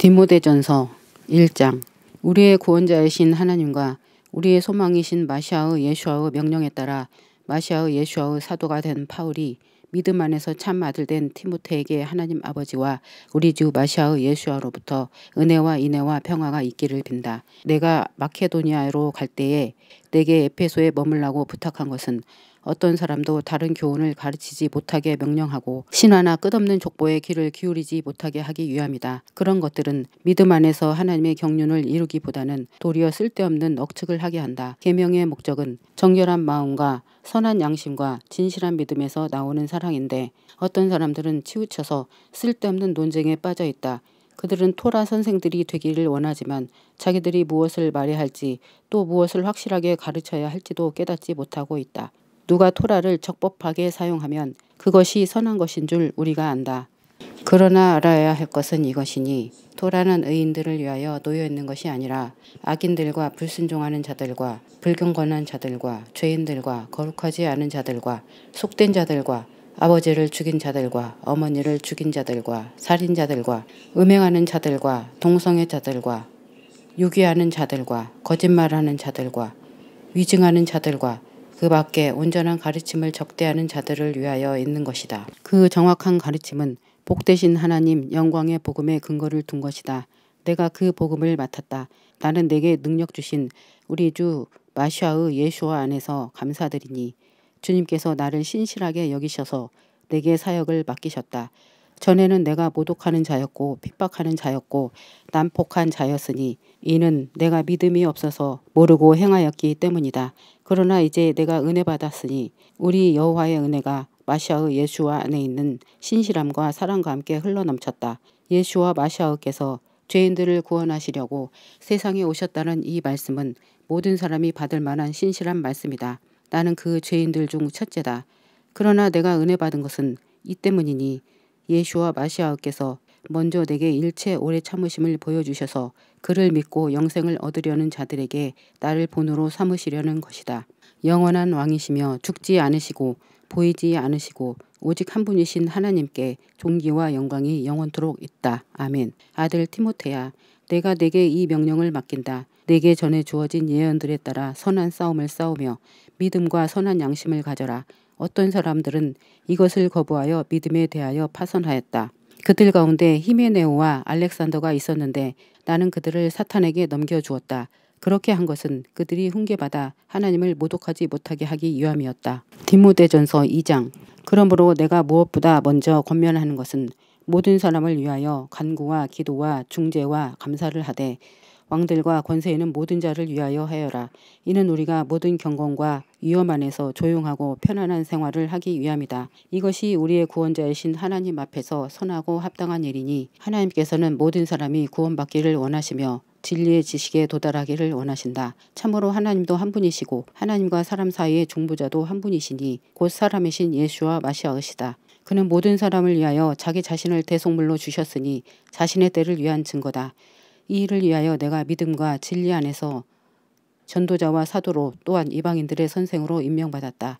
디모데전서 1장. 우리의 구원자이신 하나님과 우리의 소망이신 마시아의 예수와의 명령에 따라 마시아의 예수와의 사도가 된 바울이 믿음 안에서 참 아들 된 디모데에게 하나님 아버지와 우리 주 마시아의 예수와로부터 은혜와 인애와 평화가 있기를 빈다. 내가 마케도니아로 갈 때에 내게 에페소에 머물라고 부탁한 것은 어떤 사람도 다른 교훈을 가르치지 못하게 명령하고 신화나 끝없는 족보에 귀를 기울이지 못하게 하기 위함이다. 그런 것들은 믿음 안에서 하나님의 경륜을 이루기보다는 도리어 쓸데없는 억측을 하게 한다. 계명의 목적은 정결한 마음과 선한 양심과 진실한 믿음에서 나오는 사랑인데 어떤 사람들은 치우쳐서 쓸데없는 논쟁에 빠져 있다. 그들은 토라 선생들이 되기를 원하지만 자기들이 무엇을 말해야 할지 또 무엇을 확실하게 가르쳐야 할지도 깨닫지 못하고 있다. 누가 토라를 적법하게 사용하면 그것이 선한 것인 줄 우리가 안다. 그러나 알아야 할 것은 이것이니 토라는 의인들을 위하여 놓여 있는 것이 아니라 악인들과 불순종하는 자들과 불경건한 자들과 죄인들과 거룩하지 않은 자들과 속된 자들과 아버지를 죽인 자들과 어머니를 죽인 자들과 살인자들과 음행하는 자들과 동성애 자들과 유기하는 자들과 거짓말하는 자들과 위증하는 자들과 그 밖에 온전한 가르침을 적대하는 자들을 위하여 있는 것이다. 그 정확한 가르침은 복되신 하나님 영광의 복음에 근거를 둔 것이다. 내가 그 복음을 맡았다. 나는 내게 능력 주신 우리 주 마시아의 예수와 안에서 감사드리니 주님께서 나를 신실하게 여기셔서 내게 사역을 맡기셨다. 전에는 내가 모독하는 자였고 핍박하는 자였고 난폭한 자였으니 이는 내가 믿음이 없어서 모르고 행하였기 때문이다. 그러나 이제 내가 은혜 받았으니 우리 여호와의 은혜가 마시아의 예수와 안에 있는 신실함과 사랑과 함께 흘러넘쳤다. 예수와 마시아의께서 죄인들을 구원하시려고 세상에 오셨다는 이 말씀은 모든 사람이 받을 만한 신실한 말씀이다. 나는 그 죄인들 중 첫째다. 그러나 내가 은혜 받은 것은 이 때문이니 예수와 마시아께서 먼저 내게 일체 오래 참으심을 보여주셔서 그를 믿고 영생을 얻으려는 자들에게 나를 본으로 삼으시려는 것이다. 영원한 왕이시며 죽지 않으시고 보이지 않으시고 오직 한 분이신 하나님께 존귀와 영광이 영원토록 있다. 아멘. 아들 디모데야, 내가 내게 이 명령을 맡긴다. 내게 전에 주어진 예언들에 따라 선한 싸움을 싸우며 믿음과 선한 양심을 가져라. 어떤 사람들은 이것을 거부하여 믿음에 대하여 파선하였다. 그들 가운데 히메네오와 알렉산더가 있었는데 나는 그들을 사탄에게 넘겨주었다. 그렇게 한 것은 그들이 훈계받아 하나님을 모독하지 못하게 하기 위함이었다. 디모데전서 2장. 그러므로 내가 무엇보다 먼저 권면하는 것은 모든 사람을 위하여 간구와 기도와 중재와 감사를 하되 왕들과 권세에는 모든 자를 위하여 하여라. 이는 우리가 모든 경건과 위험 안에서 조용하고 편안한 생활을 하기 위함이다. 이것이 우리의 구원자이신 하나님 앞에서 선하고 합당한 일이니 하나님께서는 모든 사람이 구원받기를 원하시며 진리의 지식에 도달하기를 원하신다. 참으로 하나님도 한 분이시고 하나님과 사람 사이의 중보자도 한 분이시니 곧 사람이신 예수와 마시아이시다. 그는 모든 사람을 위하여 자기 자신을 대속물로 주셨으니 자신의 때를 위한 증거다. 이 일을 위하여 내가 믿음과 진리 안에서 전도자와 사도로 또한 이방인들의 선생으로 임명받았다.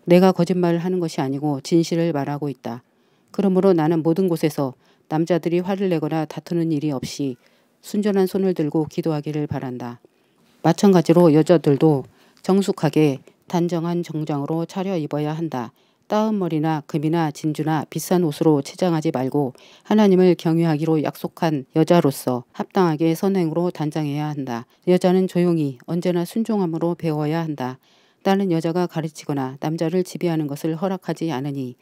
내가 거짓말을 하는 것이 아니고 진실을 말하고 있다. 그러므로 나는 모든 곳에서 남자들이 화를 내거나 다투는 일이 없이 순전한 손을 들고 기도하기를 바란다. 마찬가지로 여자들도 정숙하게 단정한 정장으로 차려입어야 한다. 따은 머리나 금이나 진주나 비싼 옷으로 치장하지 말고 하나님을 경외하기로 약속한 여자로서 합당하게 선행으로 단장해야 한다. 여자는 조용히 언제나 순종함으로 배워야 한다. 나는 여자가 가르치거나 남자를 지배하는 것을 허락하지 않으니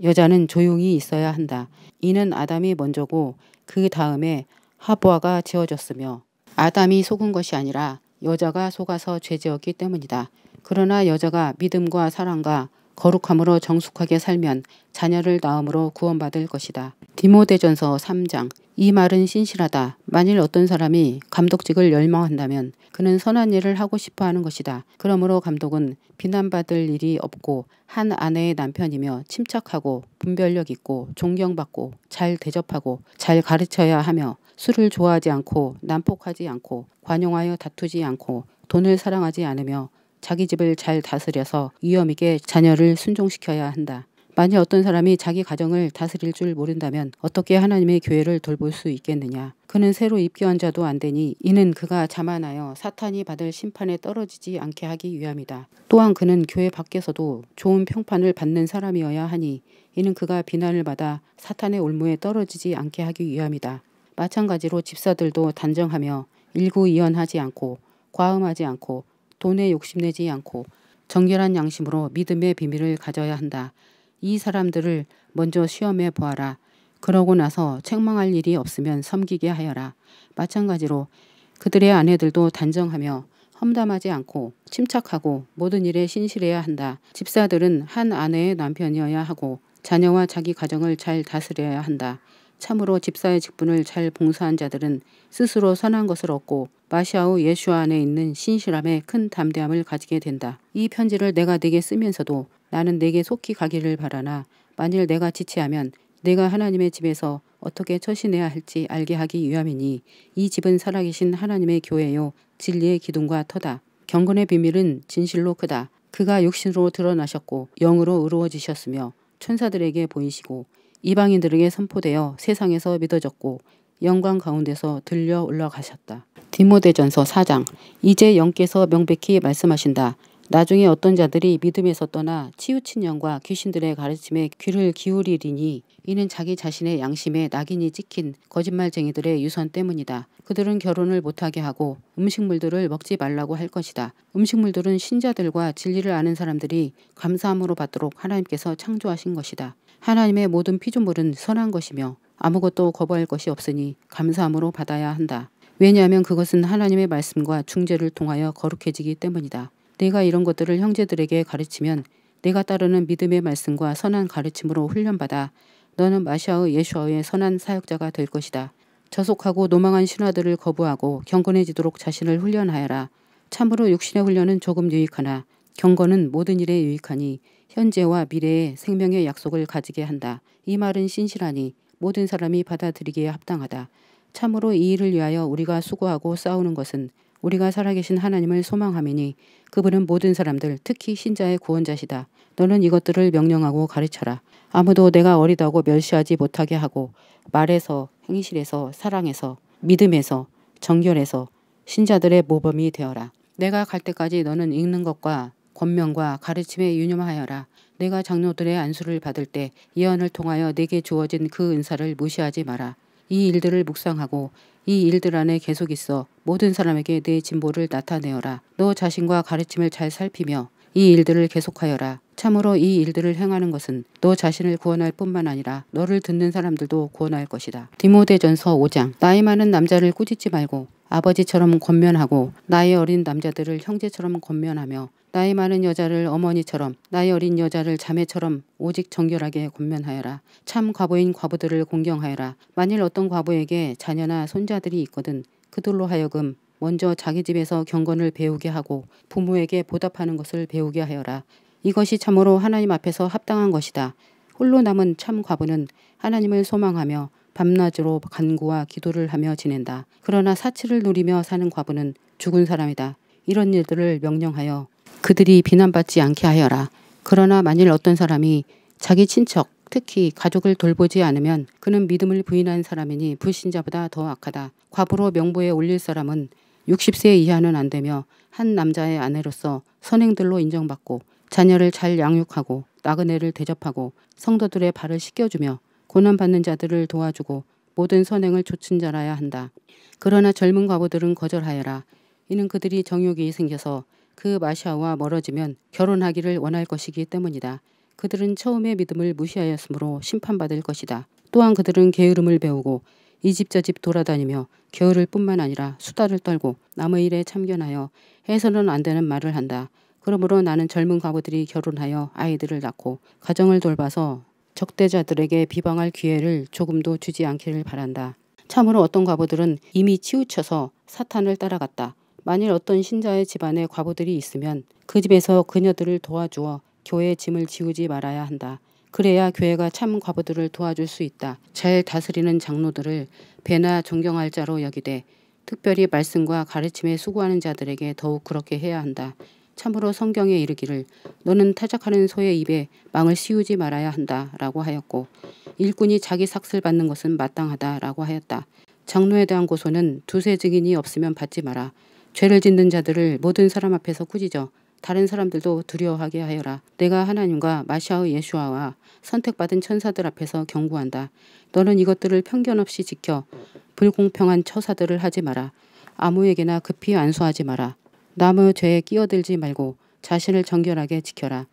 여자는 조용히 있어야 한다. 이는 아담이 먼저고 그 다음에 하보아가 지어졌으며 아담이 속은 것이 아니라 여자가 속아서 죄지었기 때문이다. 그러나 여자가 믿음과 사랑과 거룩함으로 정숙하게 살면 자녀를 낳음으로 구원받을 것이다. 디모데전서 3장. 이 말은 신실하다. 만일 어떤 사람이 감독직을 열망한다면 그는 선한 일을 하고 싶어하는 것이다. 그러므로 감독은 비난받을 일이 없고 한 아내의 남편이며 침착하고 분별력 있고 존경받고 잘 대접하고 잘 가르쳐야 하며 술을 좋아하지 않고 난폭하지 않고 관용하여 다투지 않고 돈을 사랑하지 않으며 자기 집을 잘 다스려서 위엄 있게 자녀를 순종시켜야 한다. 만일 어떤 사람이 자기 가정을 다스릴 줄 모른다면 어떻게 하나님의 교회를 돌볼 수 있겠느냐. 그는 새로 입교한 자도 안 되니 이는 그가 자만하여 사탄이 받을 심판에 떨어지지 않게 하기 위함이다. 또한 그는 교회 밖에서도 좋은 평판을 받는 사람이어야 하니 이는 그가 비난을 받아 사탄의 올무에 떨어지지 않게 하기 위함이다. 마찬가지로 집사들도 단정하며 일구이연하지 않고 과음하지 않고 돈에 욕심내지 않고 정결한 양심으로 믿음의 비밀을 가져야 한다. 이 사람들을 먼저 시험해 보아라. 그러고 나서 책망할 일이 없으면 섬기게 하여라. 마찬가지로 그들의 아내들도 단정하며 험담하지 않고 침착하고 모든 일에 신실해야 한다. 집사들은 한 아내의 남편이어야 하고 자녀와 자기 가정을 잘 다스려야 한다. 참으로 집사의 직분을 잘 봉사한 자들은 스스로 선한 것을 얻고 마시아우 예수와 안에 있는 신실함에 큰 담대함을 가지게 된다. 이 편지를 내가 네게 쓰면서도 나는 네게 속히 가기를 바라나 만일 내가 지체하면 내가 하나님의 집에서 어떻게 처신해야 할지 알게 하기 위함이니 이 집은 살아계신 하나님의 교회요 진리의 기둥과 터다. 경건의 비밀은 진실로 크다. 그가 육신으로 드러나셨고 영으로 의로워지셨으며 천사들에게 보이시고 이방인들에게 선포되어 세상에서 믿어졌고 영광 가운데서 들려 올라가셨다. 디모데전서 4장. 이제 영께서 명백히 말씀하신다. 나중에 어떤 자들이 믿음에서 떠나 치우친 영과 귀신들의 가르침에 귀를 기울이리니 이는 자기 자신의 양심에 낙인이 찍힌 거짓말쟁이들의 유선 때문이다. 그들은 결혼을 못하게 하고 음식물들을 먹지 말라고 할 것이다. 음식물들은 신자들과 진리를 아는 사람들이 감사함으로 받도록 하나님께서 창조하신 것이다. 하나님의 모든 피조물은 선한 것이며 아무것도 거부할 것이 없으니 감사함으로 받아야 한다. 왜냐하면 그것은 하나님의 말씀과 중재를 통하여 거룩해지기 때문이다. 내가 이런 것들을 형제들에게 가르치면 내가 따르는 믿음의 말씀과 선한 가르침으로 훈련받아 너는 마시아의 예수아의 선한 사역자가 될 것이다. 저속하고 노망한 신화들을 거부하고 경건해지도록 자신을 훈련하여라. 참으로 육신의 훈련은 조금 유익하나 경건은 모든 일에 유익하니 현재와 미래의 생명의 약속을 가지게 한다. 이 말은 신실하니 모든 사람이 받아들이기에 합당하다. 참으로 이 일을 위하여 우리가 수고하고 싸우는 것은 우리가 살아계신 하나님을 소망함이니 그분은 모든 사람들 특히 신자의 구원자시다. 너는 이것들을 명령하고 가르쳐라. 아무도 내가 어리다고 멸시하지 못하게 하고 말에서 행실에서 사랑에서 믿음에서 정결에서 신자들의 모범이 되어라. 내가 갈 때까지 너는 읽는 것과 권면과 가르침에 유념하여라. 내가 장로들의 안수를 받을 때 예언을 통하여 내게 주어진 그 은사를 무시하지 마라. 이 일들을 묵상하고 이 일들 안에 계속 있어 모든 사람에게 내 진보를 나타내어라. 너 자신과 가르침을 잘 살피며 이 일들을 계속하여라. 참으로 이 일들을 행하는 것은 너 자신을 구원할 뿐만 아니라 너를 듣는 사람들도 구원할 것이다. 디모데전서 5장. 나이 많은 남자를 꾸짖지 말고 아버지처럼 권면하고 나이 어린 남자들을 형제처럼 권면하며 나이 많은 여자를 어머니처럼 나이 어린 여자를 자매처럼 오직 정결하게 권면하여라. 참 과부인 과부들을 공경하여라. 만일 어떤 과부에게 자녀나 손자들이 있거든 그들로 하여금 먼저 자기 집에서 경건을 배우게 하고 부모에게 보답하는 것을 배우게 하여라. 이것이 참으로 하나님 앞에서 합당한 것이다. 홀로 남은 참 과부는 하나님을 소망하며 밤낮으로 간구와 기도를 하며 지낸다. 그러나 사치를 누리며 사는 과부는 죽은 사람이다. 이런 일들을 명령하여 그들이 비난받지 않게 하여라. 그러나 만일 어떤 사람이 자기 친척 특히 가족을 돌보지 않으면 그는 믿음을 부인한 사람이니 불신자보다 더 악하다. 과부로 명부에 올릴 사람은 60세 이하는 안 되며 한 남자의 아내로서 선행들로 인정받고 자녀를 잘 양육하고 나그네를 대접하고 성도들의 발을 씻겨주며 고난받는 자들을 도와주고 모든 선행을 좇은 자라야 한다. 그러나 젊은 과부들은 거절하여라. 이는 그들이 정욕이 생겨서 그 마시아와 멀어지면 결혼하기를 원할 것이기 때문이다. 그들은 처음에 믿음을 무시하였으므로 심판받을 것이다. 또한 그들은 게으름을 배우고 이 집 저 집 돌아다니며 게으를 뿐만 아니라 수다를 떨고 남의 일에 참견하여 해서는 안 되는 말을 한다. 그러므로 나는 젊은 과부들이 결혼하여 아이들을 낳고 가정을 돌봐서 적대자들에게 비방할 기회를 조금도 주지 않기를 바란다. 참으로 어떤 과부들은 이미 치우쳐서 사탄을 따라갔다. 만일 어떤 신자의 집안에 과부들이 있으면 그 집에서 그녀들을 도와주어 교회의 짐을 지우지 말아야 한다. 그래야 교회가 참 과부들을 도와줄 수 있다. 잘 다스리는 장로들을 배나 존경할 자로 여기되 특별히 말씀과 가르침에 수고하는 자들에게 더욱 그렇게 해야 한다. 참으로 성경에 이르기를 너는 타작하는 소의 입에 망을 씌우지 말아야 한다 라고 하였고 일꾼이 자기 삭슬 받는 것은 마땅하다 라고 하였다. 장로에 대한 고소는 두세 증인이 없으면 받지 마라. 죄를 짓는 자들을 모든 사람 앞에서 꾸짖어 다른 사람들도 두려워하게 하여라. 내가 하나님과 마시아의 예수아와 선택받은 천사들 앞에서 경고한다. 너는 이것들을 편견 없이 지켜 불공평한 처사들을 하지 마라. 아무에게나 급히 안수하지 마라. 남의 죄에 끼어들지 말고 자신을 정결하게 지켜라.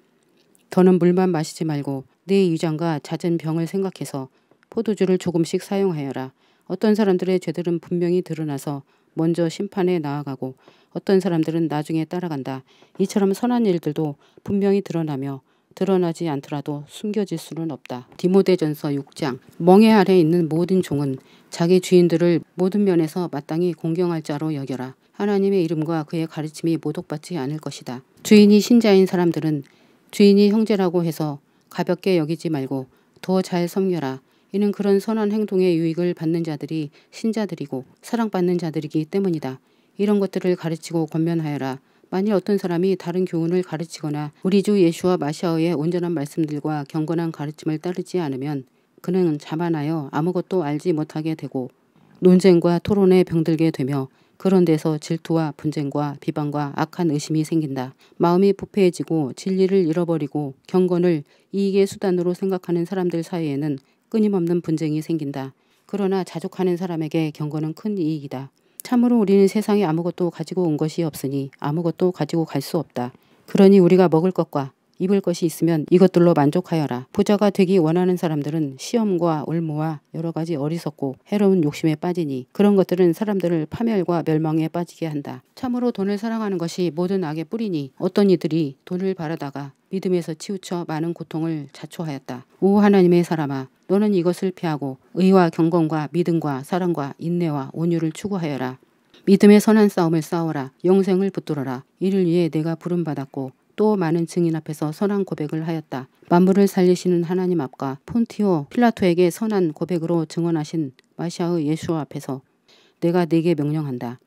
더는 물만 마시지 말고 네 위장과 잦은 병을 생각해서 포도주를 조금씩 사용하여라. 어떤 사람들의 죄들은 분명히 드러나서 먼저 심판에 나아가고 어떤 사람들은 나중에 따라간다. 이처럼 선한 일들도 분명히 드러나며 드러나지 않더라도 숨겨질 수는 없다. 디모데전서 6장. 멍에 아래 있는 모든 종은 자기 주인들을 모든 면에서 마땅히 공경할 자로 여겨라. 하나님의 이름과 그의 가르침이 모독받지 않을 것이다. 주인이 신자인 사람들은 주인이 형제라고 해서 가볍게 여기지 말고 더 잘 섬겨라. 이는 그런 선한 행동의 유익을 받는 자들이 신자들이고 사랑받는 자들이기 때문이다. 이런 것들을 가르치고 권면하여라. 만일 어떤 사람이 다른 교훈을 가르치거나 우리 주 예수와 마시아의 온전한 말씀들과 경건한 가르침을 따르지 않으면 그는 자만하여 아무것도 알지 못하게 되고 논쟁과 토론에 병들게 되며 그런 데서 질투와 분쟁과 비방과 악한 의심이 생긴다. 마음이 부패해지고 진리를 잃어버리고 경건을 이익의 수단으로 생각하는 사람들 사이에는 끊임없는 분쟁이 생긴다. 그러나 자족하는 사람에게 경건은 큰 이익이다. 참으로 우리는 세상에 아무것도 가지고 온 것이 없으니 아무것도 가지고 갈 수 없다. 그러니 우리가 먹을 것과 입을 것이 있으면 이것들로 만족하여라. 부자가 되기 원하는 사람들은 시험과 올무와 여러 가지 어리석고 해로운 욕심에 빠지니 그런 것들은 사람들을 파멸과 멸망에 빠지게 한다. 참으로 돈을 사랑하는 것이 모든 악의 뿌리니 어떤 이들이 돈을 바라다가 믿음에서 치우쳐 많은 고통을 자초하였다. 오 하나님의 사람아, 너는 이것을 피하고 의와 경건과 믿음과 사랑과 인내와 온유를 추구하여라. 믿음의 선한 싸움을 싸워라. 영생을 붙들어라. 이를 위해 내가 부름받았고 또 많은 증인 앞에서 선한 고백을 하였다. 만물을 살리시는 하나님 앞과 폰티오 필라토에게 선한 고백으로 증언하신 마시아의 예수와 앞에서 내가 네게 명령한다.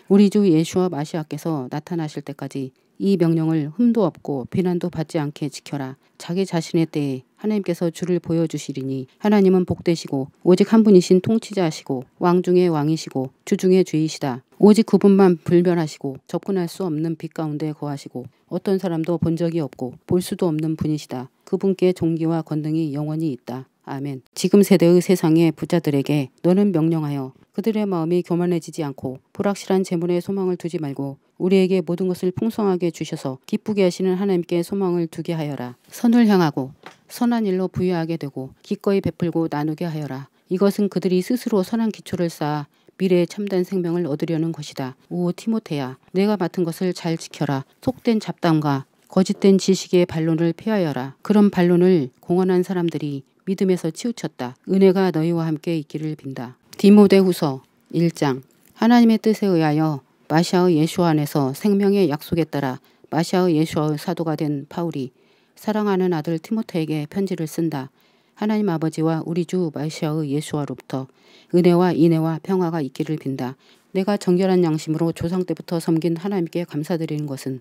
우리 주 예수와 마시아께서 나타나실 때까지 이 명령을 흠도 없고 비난도 받지 않게 지켜라. 자기 자신의 때에 하나님께서 주를 보여주시리니 하나님은 복되시고 오직 한 분이신 통치자시고 왕 중의 왕이시고 주 중의 주이시다. 오직 그분만 불변하시고 접근할 수 없는 빛 가운데 거하시고 어떤 사람도 본 적이 없고 볼 수도 없는 분이시다. 그분께 존귀와 권능이 영원히 있다. 아멘. 지금 세대의 세상의 부자들에게 너는 명령하여 그들의 마음이 교만해지지 않고 불확실한 재물에 소망을 두지 말고 우리에게 모든 것을 풍성하게 주셔서 기쁘게 하시는 하나님께 소망을 두게 하여라. 선을 향하고 선한 일로 부유하게 되고 기꺼이 베풀고 나누게 하여라. 이것은 그들이 스스로 선한 기초를 쌓아 미래의 참된 생명을 얻으려는 것이다. 오 티모테야, 내가 맡은 것을 잘 지켜라. 속된 잡담과 거짓된 지식의 반론을 피하여라. 그런 반론을 공언한 사람들이 믿음에서 치우쳤다. 은혜가 너희와 함께 있기를 빈다. 디모데후서 1장. 하나님의 뜻에 의하여 마시아의 예수 안에서 생명의 약속에 따라 마시아의 예수의 사도가 된 바울이 사랑하는 아들 티모테에게 편지를 쓴다. 하나님 아버지와 우리 주 마시아의 예수와로부터 은혜와 인애와 평화가 있기를 빈다. 내가 정결한 양심으로 조상 때부터 섬긴 하나님께 감사드리는 것은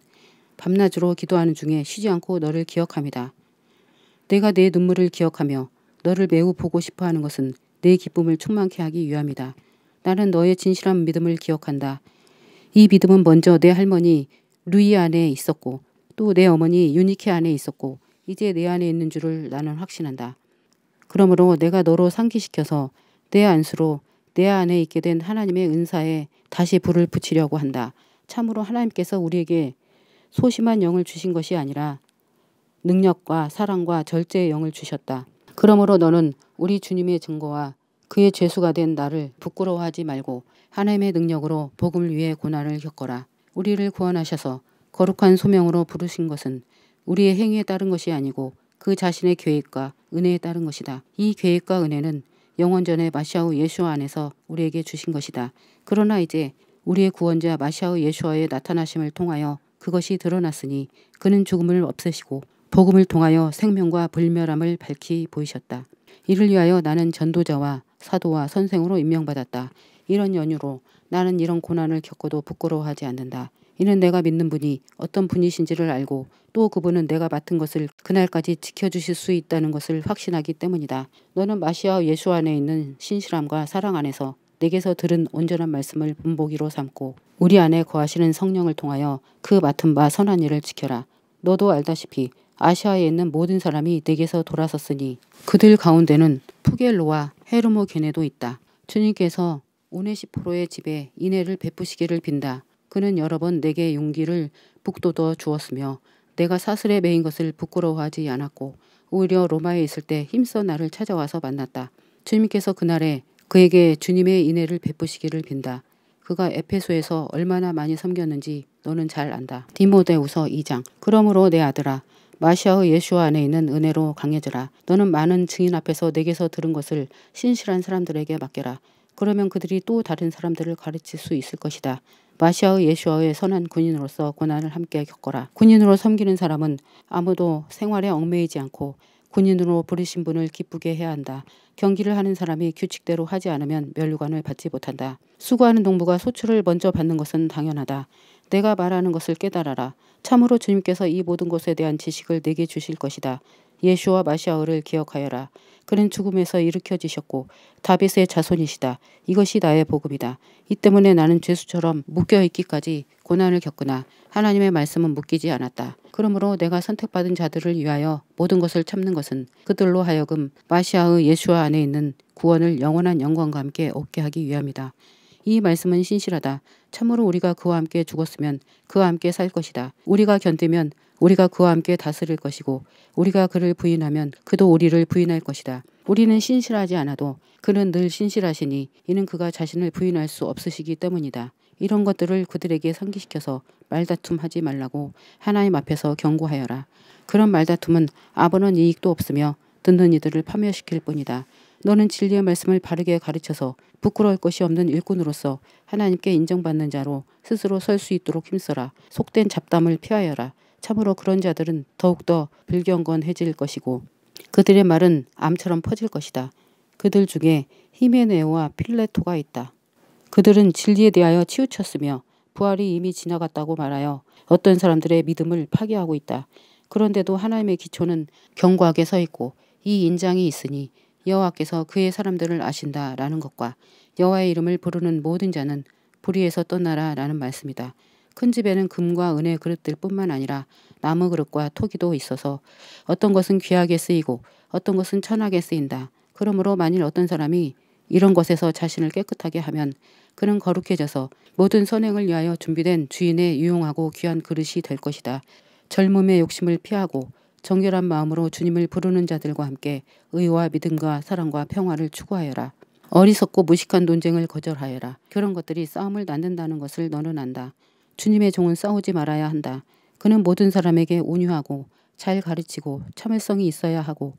밤낮으로 기도하는 중에 쉬지 않고 너를 기억함이다. 내가 내 눈물을 기억하며 너를 매우 보고 싶어하는 것은 내 기쁨을 충만케 하기 위함이다. 나는 너의 진실한 믿음을 기억한다. 이 믿음은 먼저 내 할머니 루이 안에 있었고 또 내 어머니 유니케 안에 있었고 이제 내 안에 있는 줄을 나는 확신한다. 그러므로 내가 너로 상기시켜서 내 안수로 내 안에 있게 된 하나님의 은사에 다시 불을 붙이려고 한다. 참으로 하나님께서 우리에게 소심한 영을 주신 것이 아니라 능력과 사랑과 절제의 영을 주셨다. 그러므로 너는 우리 주님의 증거와 그의 죄수가 된 나를 부끄러워하지 말고 하나님의 능력으로 복음을 위해 고난을 겪어라. 우리를 구원하셔서 거룩한 소명으로 부르신 것은 우리의 행위에 따른 것이 아니고 그 자신의 계획과 은혜에 따른 것이다. 이 계획과 은혜는 영원전에 마시아의 예수 안에서 우리에게 주신 것이다. 그러나 이제 우리의 구원자 마시아의 예수와의 나타나심을 통하여 그것이 드러났으니 그는 죽음을 없애시고 복음을 통하여 생명과 불멸함을 밝히 보이셨다. 이를 위하여 나는 전도자와 사도와 선생으로 임명받았다. 이런 연유로 나는 이런 고난을 겪어도 부끄러워하지 않는다. 이는 내가 믿는 분이 어떤 분이신지를 알고 또 그분은 내가 맡은 것을 그날까지 지켜주실 수 있다는 것을 확신하기 때문이다. 너는 마시아 예수 안에 있는 신실함과 사랑 안에서 내게서 들은 온전한 말씀을 본보기로 삼고 우리 안에 거하시는 성령을 통하여 그 맡은 바 선한 일을 지켜라. 너도 알다시피 아시아에 있는 모든 사람이 내게서 돌아섰으니 그들 가운데는 푸겔로와 헤르모게네도 있다. 주님께서 오네시포로의 집에 인애를 베푸시기를 빈다. 그는 여러 번 내게 용기를 북돋워 주었으며 내가 사슬에 매인 것을 부끄러워하지 않았고 오히려 로마에 있을 때 힘써 나를 찾아와서 만났다. 주님께서 그날에 그에게 주님의 인애를 베푸시기를 빈다. 그가 에페소에서 얼마나 많이 섬겼는지 너는 잘 안다. 디모데후서 2장. 그러므로 내 아들아 마시아의 예수 안에 있는 은혜로 강해져라. 너는 많은 증인 앞에서 내게서 들은 것을 신실한 사람들에게 맡겨라. 그러면 그들이 또 다른 사람들을 가르칠 수 있을 것이다. 마시아의 예수와의 선한 군인으로서 고난을 함께 겪어라. 군인으로 섬기는 사람은 아무도 생활에 얽매이지 않고 군인으로 부르신 분을 기쁘게 해야 한다. 경기를 하는 사람이 규칙대로 하지 않으면 면류관을 받지 못한다. 수고하는 농부가 소출을 먼저 받는 것은 당연하다. 내가 말하는 것을 깨달아라. 참으로 주님께서 이 모든 것에 대한 지식을 내게 주실 것이다. 예수와 마시아를 기억하여라. 그는 죽음에서 일으켜지셨고 다윗의 자손이시다. 이것이 나의 복음이다. 이 때문에 나는 죄수처럼 묶여있기까지 고난을 겪으나 하나님의 말씀은 묶이지 않았다. 그러므로 내가 선택받은 자들을 위하여 모든 것을 참는 것은 그들로 하여금 마시아의 예수와 안에 있는 구원을 영원한 영광과 함께 얻게 하기 위함이다. 이 말씀은 신실하다. 참으로 우리가 그와 함께 죽었으면 그와 함께 살 것이다. 우리가 견디면 우리가 그와 함께 다스릴 것이고 우리가 그를 부인하면 그도 우리를 부인할 것이다. 우리는 신실하지 않아도 그는 늘 신실하시니 이는 그가 자신을 부인할 수 없으시기 때문이다. 이런 것들을 그들에게 상기시켜서 말다툼하지 말라고 하나님 앞에서 경고하여라. 그런 말다툼은 아무런 이익도 없으며 듣는 이들을 파멸시킬 뿐이다. 너는 진리의 말씀을 바르게 가르쳐서 부끄러울 것이 없는 일꾼으로서 하나님께 인정받는 자로 스스로 설 수 있도록 힘써라. 속된 잡담을 피하여라. 참으로 그런 자들은 더욱더 불경건해질 것이고 그들의 말은 암처럼 퍼질 것이다. 그들 중에 히메네오와 필레토가 있다. 그들은 진리에 대하여 치우쳤으며 부활이 이미 지나갔다고 말하여 어떤 사람들의 믿음을 파괴하고 있다. 그런데도 하나님의 기초는 견고하게 서 있고 이 인장이 있으니 여호와께서 그의 사람들을 아신다라는 것과 여호와의 이름을 부르는 모든 자는 불의에서 떠나라라는 말씀이다. 큰 집에는 금과 은의 그릇들 뿐만 아니라 나무 그릇과 토기도 있어서 어떤 것은 귀하게 쓰이고 어떤 것은 천하게 쓰인다. 그러므로 만일 어떤 사람이 이런 것에서 자신을 깨끗하게 하면 그는 거룩해져서 모든 선행을 위하여 준비된 주인의 유용하고 귀한 그릇이 될 것이다. 젊음의 욕심을 피하고 정결한 마음으로 주님을 부르는 자들과 함께 의와 믿음과 사랑과 평화를 추구하여라. 어리석고 무식한 논쟁을 거절하여라. 그런 것들이 싸움을 낳는다는 것을 너는 안다. 주님의 종은 싸우지 말아야 한다. 그는 모든 사람에게 온유하고 잘 가르치고 참을성이 있어야 하고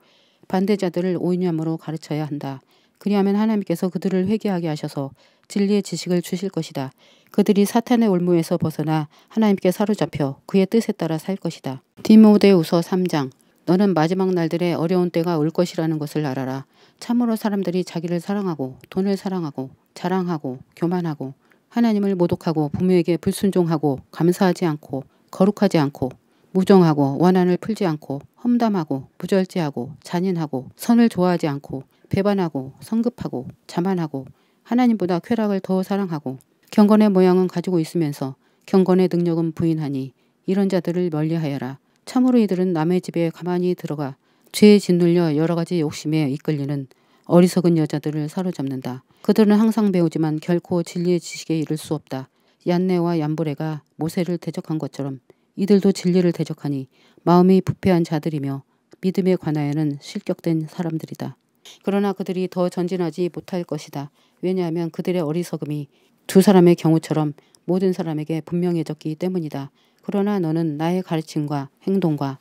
반대자들을 온유함으로 가르쳐야 한다. 그리하면 하나님께서 그들을 회개하게 하셔서 진리의 지식을 주실 것이다. 그들이 사탄의 올무에서 벗어나 하나님께 사로잡혀 그의 뜻에 따라 살 것이다. 디모데후서 3장. 너는 마지막 날들에 어려운 때가 올 것이라는 것을 알아라. 참으로 사람들이 자기를 사랑하고 돈을 사랑하고 자랑하고 교만하고 하나님을 모독하고 부모에게 불순종하고 감사하지 않고 거룩하지 않고 무정하고 원한을 풀지 않고 험담하고 부절제하고 잔인하고 선을 좋아하지 않고 배반하고 성급하고 자만하고 하나님보다 쾌락을 더 사랑하고 경건의 모양은 가지고 있으면서 경건의 능력은 부인하니 이런 자들을 멀리하여라. 참으로 이들은 남의 집에 가만히 들어가 죄에 짓눌려 여러 가지 욕심에 이끌리는 어리석은 여자들을 사로잡는다. 그들은 항상 배우지만 결코 진리의 지식에 이를 수 없다. 얀네와 얀브레가 모세를 대적한 것처럼 이들도 진리를 대적하니 마음이 부패한 자들이며 믿음에 관하여는 실격된 사람들이다. 그러나 그들이 더 전진하지 못할 것이다. 왜냐하면 그들의 어리석음이 두 사람의 경우처럼 모든 사람에게 분명해졌기 때문이다. 그러나 너는 나의 가르침과 행동과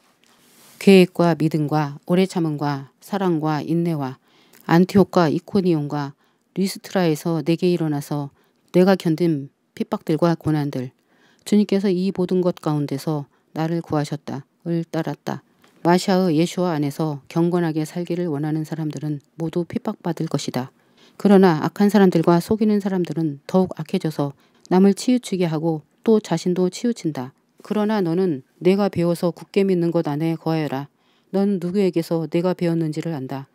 계획과 믿음과 오래 참음과 사랑과 인내와 안티옥과 이코니온과 리스트라에서 내게 일어나서 내가 견딘 핍박들과 고난들 주님께서 이 모든 것 가운데서 나를 구하셨다. 을 따랐다. 마시아의 예수와 안에서 경건하게 살기를 원하는 사람들은 모두 핍박받을 것이다. 그러나 악한 사람들과 속이는 사람들은 더욱 악해져서 남을 치우치게 하고 또 자신도 치우친다. 그러나 너는 내가 배워서 굳게 믿는 것 안에 거하여라. 넌 누구에게서 내가 배웠는지를 안다.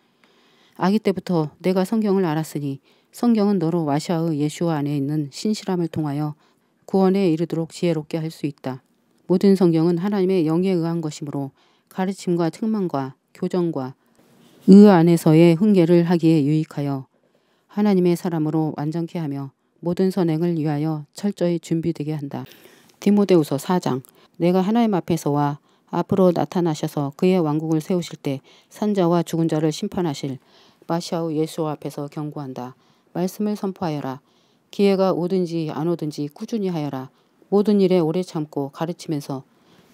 아기 때부터 내가 성경을 알았으니 성경은 너로 마시아의 예수와 안에 있는 신실함을 통하여 구원에 이르도록 지혜롭게 할 수 있다. 모든 성경은 하나님의 영에 의한 것이므로 가르침과 책망과 교정과 의 안에서의 훈계를 하기에 유익하여 하나님의 사람으로 완전케 하며 모든 선행을 위하여 철저히 준비되게 한다. 디모데후서 4장. 내가 하나님 앞에서와 앞으로 나타나셔서 그의 왕국을 세우실 때 산자와 죽은 자를 심판하실 마시아의 예수 앞에서 경고한다. 말씀을 선포하여라. 기회가 오든지 안 오든지 꾸준히 하여라. 모든 일에 오래 참고 가르치면서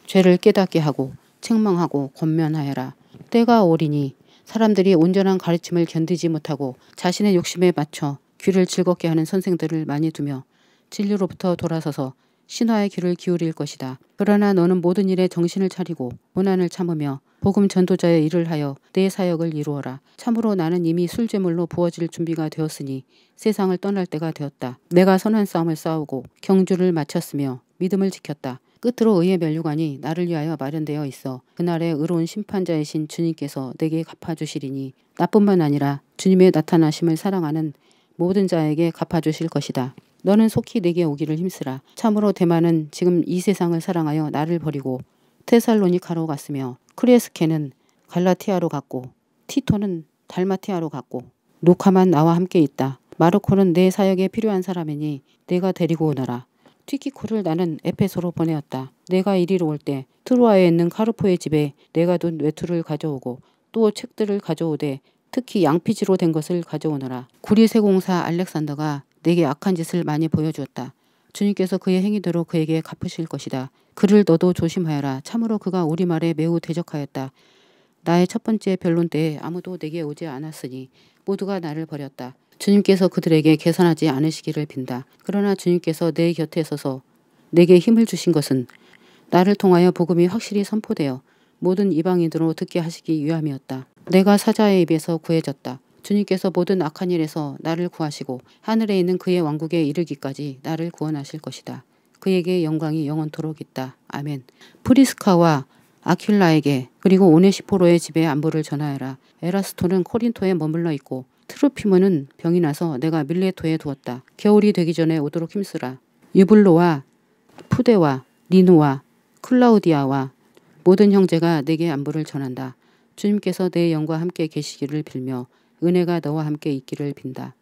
죄를 깨닫게 하고 책망하고 권면하여라. 때가 오리니 사람들이 온전한 가르침을 견디지 못하고 자신의 욕심에 맞춰 귀를 즐겁게 하는 선생들을 많이 두며 진리로부터 돌아서서 신화의 귀를 기울일 것이다. 그러나 너는 모든 일에 정신을 차리고 고난을 참으며 복음 전도자의 일을 하여 내 사역을 이루어라. 참으로 나는 이미 술제물로 부어질 준비가 되었으니 세상을 떠날 때가 되었다. 내가 선한 싸움을 싸우고 경주를 마쳤으며 믿음을 지켰다. 끝으로 의의 면류관이 나를 위하여 마련되어 있어 그날에 의로운 심판자이신 주님께서 내게 갚아주시리니 나뿐만 아니라 주님의 나타나심을 사랑하는 모든 자에게 갚아주실 것이다. 너는 속히 내게 오기를 힘쓰라. 참으로 데마는 지금 이 세상을 사랑하여 나를 버리고 테살로니카로 갔으며 크레스케는 갈라티아로 갔고 티토는 달마티아로 갔고 루카만 나와 함께 있다. 마르코는 내 사역에 필요한 사람이니 내가 데리고 오너라. 티키코를 나는 에페소로 보내었다. 내가 이리로 올 때 트로아에 있는 카르포의 집에 내가 둔 외투를 가져오고 또 책들을 가져오되 특히 양피지로 된 것을 가져오너라. 구리세공사 알렉산더가 내게 악한 짓을 많이 보여주었다. 주님께서 그의 행위대로 그에게 갚으실 것이다. 그를 너도 조심하여라. 참으로 그가 우리 말에 매우 대적하였다. 나의 첫 번째 변론 때에 아무도 내게 오지 않았으니 모두가 나를 버렸다. 주님께서 그들에게 계산하지 않으시기를 빈다. 그러나 주님께서 내 곁에 서서 내게 힘을 주신 것은 나를 통하여 복음이 확실히 선포되어 모든 이방인으로 듣게 하시기 위함이었다. 내가 사자의 입에서 구해졌다. 주님께서 모든 악한 일에서 나를 구하시고 하늘에 있는 그의 왕국에 이르기까지 나를 구원하실 것이다. 그에게 영광이 영원토록 있다. 아멘. 프리스카와 아큸라에게 그리고 오네시포로의 집에 안부를 전하여라. 에라스토는 코린토에 머물러 있고 트로피모는 병이 나서 내가 밀레토에 두었다. 겨울이 되기 전에 오도록 힘쓰라. 유블로와 푸데와 리누와 클라우디아와 모든 형제가 내게 안부를 전한다. 주님께서 내 영과 함께 계시기를 빌며 은혜가 너와 함께 있기를 빈다.